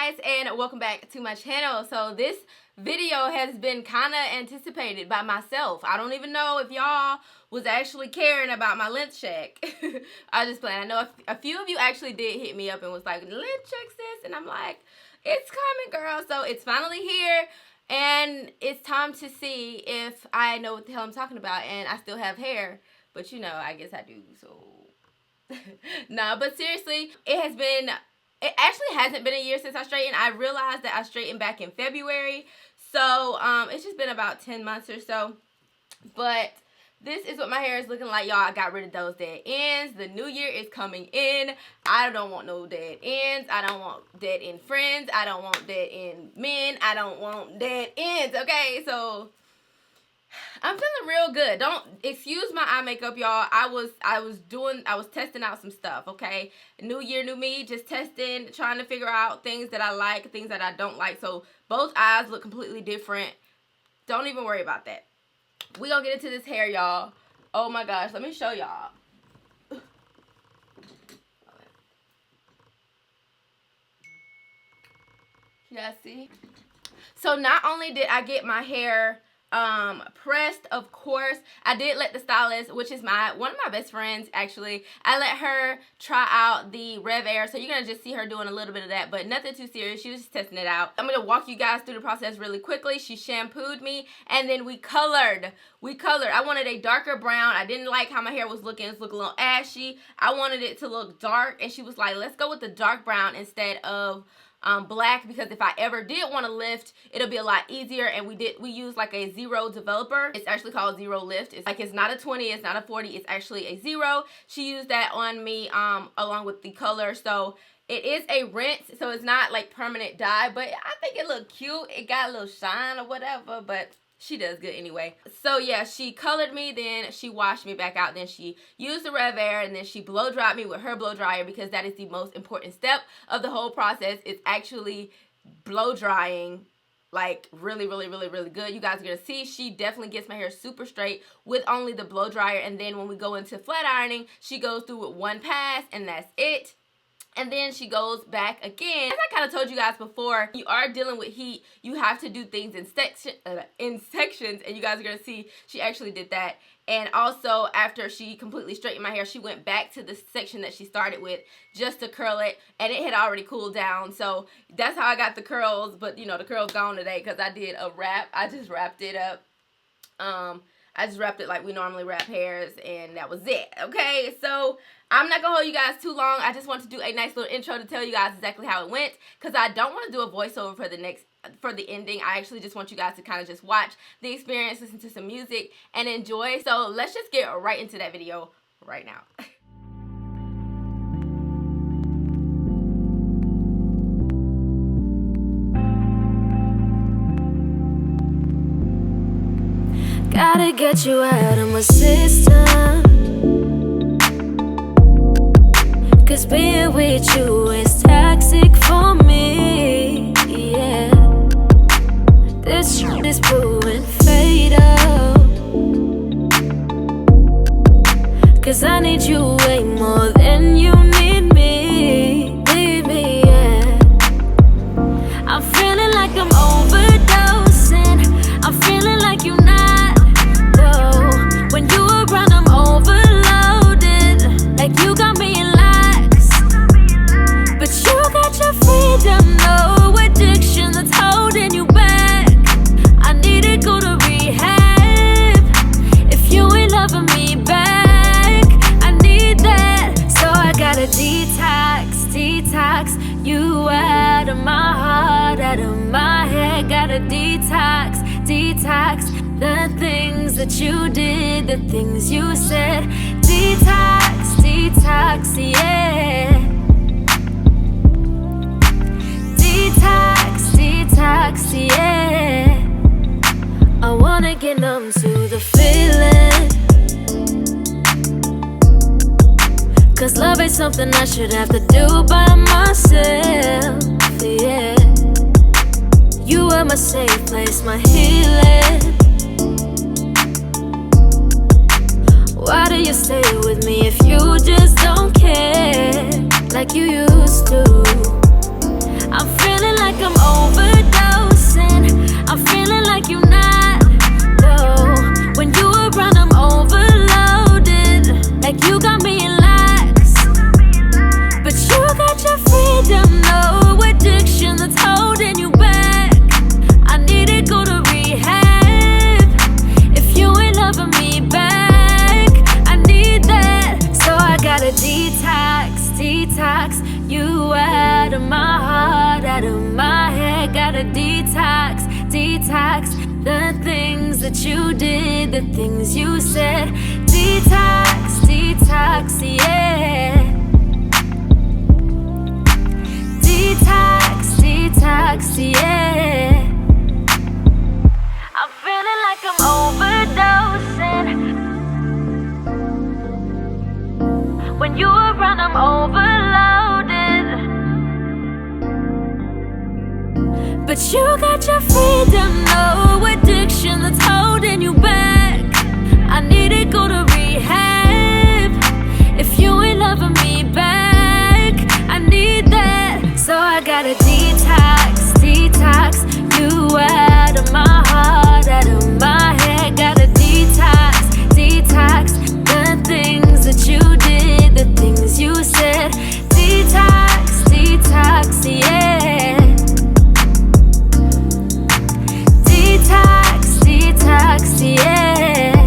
guys, and welcome back to my channel. So this video has been kind of anticipated by myself. I don't even know if y'all was actually caring about my length check. I just playing. I know a few of you actually did hit me up and was like, length check sis, and I'm like, it's coming, girl. So it's finally here, and it's time to see if I know what the hell I'm talking about, and I still have hair, but you know, I guess I do, so. Nah, but seriously, it actually hasn't been a year since I straightened. I realized that I straightened back in February. So, it's just been about 10 months or so. But this is what my hair is looking like, y'all. I got rid of those dead ends. The new year is coming in. I don't want no dead ends. I don't want dead end friends. I don't want dead end men. I don't want dead ends, okay? So I'm feeling real good. Don't excuse my eye makeup, y'all. I was testing out some stuff, okay? New year, new me, just testing, trying to figure out things that I like, things that I don't like. So both eyes look completely different. Don't even worry about that. We gonna get into this hair, y'all. Oh my gosh, let me show y'all. You guys see? So not only did I get my hair pressed, of course, I did let the stylist, which is one of my best friends actually, I let her try out the Rev Air, so you're gonna just see her doing a little bit of that, but nothing too serious. She was just testing it out. I'm gonna walk you guys through the process really quickly. She shampooed me, and then we colored. I wanted a darker brown. I didn't like how my hair was looking. It's looking a little ashy. I wanted it to look dark, and she was like, let's go with the dark brown instead of black, because if I ever did want to lift, it'll be a lot easier. And we used like a 0 developer. It's actually called 0 lift. It's like, it's not a 20, it's not a 40, it's actually a 0. She used that on me along with the color. So it is a rinse, so it's not like permanent dye, but I think it looked cute. It got a little shine or whatever, but she does good anyway. So yeah, she colored me, then she washed me back out, then she used the Rev Air, and then she blow dried me with her blow dryer, because that is the most important step of the whole process. It's actually blow drying, like really good. You guys are gonna see she definitely gets my hair super straight with only the blow dryer, and then when we go into flat ironing, she goes through with one pass, and that's it. And then she goes back again. As I kind of told you guys before, you are dealing with heat. You have to do things in sections, and you guys are going to see she actually did that. And also, after she completely straightened my hair, she went back to the section that she started with just to curl it, and it had already cooled down. So that's how I got the curls, but you know, the curls gone today because I did a wrap. I just wrapped it up. I just wrapped it like we normally wrap hairs, and that was it, okay? So I'm not gonna hold you guys too long. I just want to do a nice little intro to tell you guys exactly how it went, because I don't want to do a voiceover for the ending. I actually just want you guys to kind of just watch the experience, listen to some music, and enjoy. So let's just get right into that video right now. Gotta get you out of my system, 'cause being with you is toxic for me, yeah. This shit is proving fatal, 'cause I need you way more than you need me, yeah. I'm feeling like I'm overdosing, I'm feeling like you're not. When you around, I'm overloaded, like you got me in lax, but you got your freedom, no addiction that's holding you back. I need to go to rehab if you ain't loving me back. I need that, so I gotta detox you out of my heart, out of my head. Gotta detox the things that you did, the things you said. Detox, yeah. Detox, yeah. I wanna get numb to the feeling, 'cause love is something I should have to do by myself, yeah. You are my safe place, my healing. Why do you stay with me if you just don't care like you used to? I'm feeling out of my heart, out of my head. Gotta detox, detox the things that you did, the things you said. Detox, detox, yeah. Detox, detox, yeah. I'm feeling like I'm overdosing. When you around, I'm overloaded. But you got your freedom, no addiction that's holding you back. I need to go to rehab. If you ain't loving me back, I need that. So I gotta detox, detox you out of my heart, out of my head. Gotta detox, detox the things that you did, the things you said. Detox, detox, yeah. Detox, detox, yeah.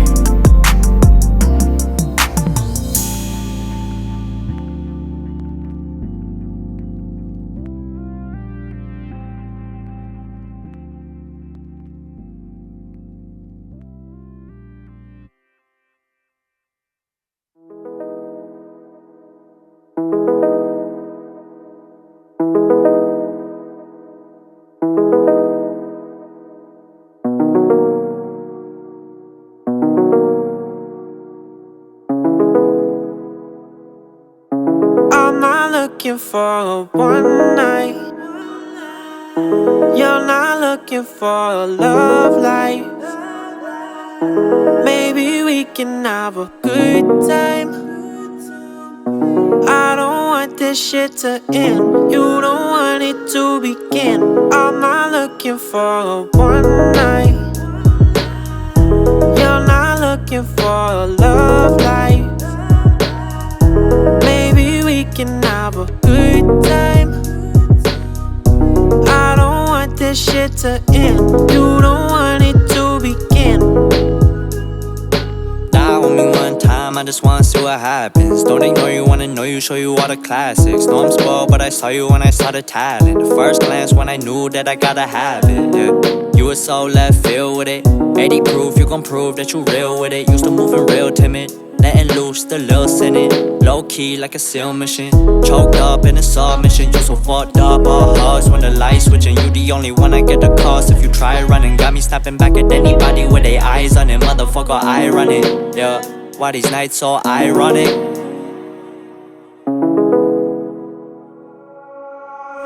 Looking for a one night. You're not looking for a love life. Maybe we can have a good time. I don't want this shit to end. You don't want it to begin. I'm not looking for a one night. You're not looking for a love life. Maybe we can have a good time. I don't want this shit to end. You don't want it to begin. Die with me one time, I just wanna see what happens. Don't ignore you, wanna know you, show you all the classics. Know I'm spoiled, but I saw you when I saw the talent. The first glance when I knew that I gotta have it, yeah. You were so left field with it. 80 proof, you gon' prove that you real with it. Used to moving real timid, letting loose the little sinning. Low key like a seal mission. Choked up in a submission. You so fucked up, all hugs when the lights switching. You the only one I get the cost. If you try running, got me snapping back at anybody with their eyes on it. Motherfucker, I run it, yeah. Why these nights so ironic?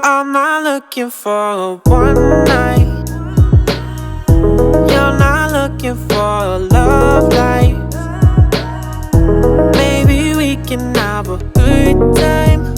I'm not looking for a one night. You're not looking for a love life. Maybe we can have a good time.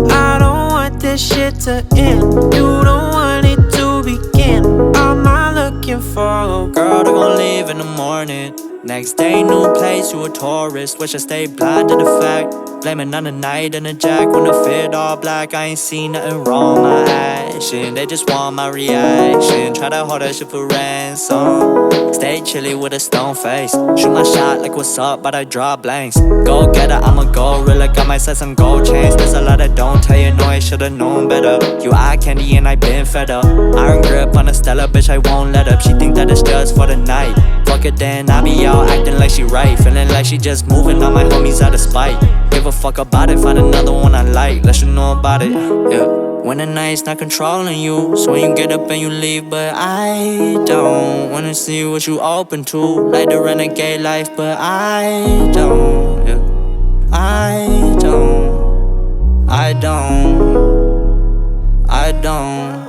I don't want this shit to end. You don't want it to begin. I'm not looking for a girl, they gon' leave in the morning. Next day, new place, you a tourist. Wish I stayed blind to the fact. Blaming on the night and the jack. When I fit all black, I ain't seen nothing wrong. My action, they just want my reaction. Try to hold that shit for ransom. Stay chilly with a stone face. Shoot my shot like what's up, but I draw blanks. Go getter, I'm a gorilla. Got my sights on gold chains. There's a lot I don't tell you, no, I should've known better. You eye candy and I been fed up. Iron grip on a Stella, bitch, I won't let up. She think that it's just for the night. Fuck it then, I be out acting like she right. Feeling like she just moving on my homies out of spite. Give a fuck about it, find another one I like. Let you know about it, yeah. When the night's not controlling you, so when you get up and you leave, but I don't wanna see what you open to. Like the renegade life, but I don't, yeah. I don't, I don't, I don't.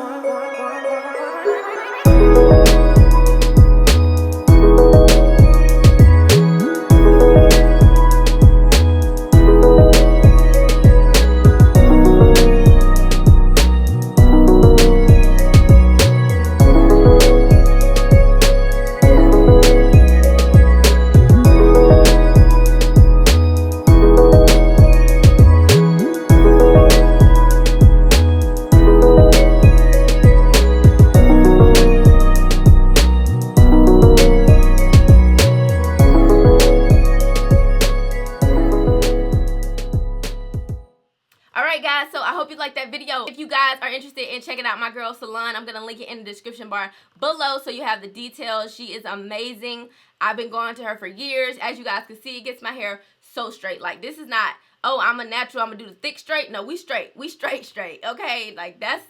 liked that video. If you guys are interested in checking out my girl's salon, I'm gonna link it in the description bar below so you have the details. She is amazing. I've been going to her for years. As you guys can see, it gets my hair so straight. Like, this is not, oh, I'm a natural, I'm gonna do the thick straight. No, we straight, okay? Like, that's,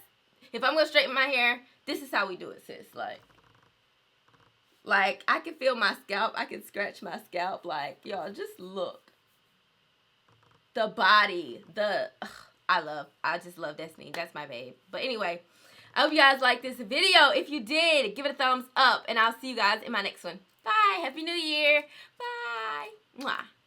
if I'm gonna straighten my hair, this is how we do it, sis. Like, I can feel my scalp. I can scratch my scalp. Like, y'all, just look. The body. I just love Destiny. That's my babe. But anyway, I hope you guys liked this video. If you did, give it a thumbs up. And I'll see you guys in my next one. Bye. Happy New Year. Bye. Mwah.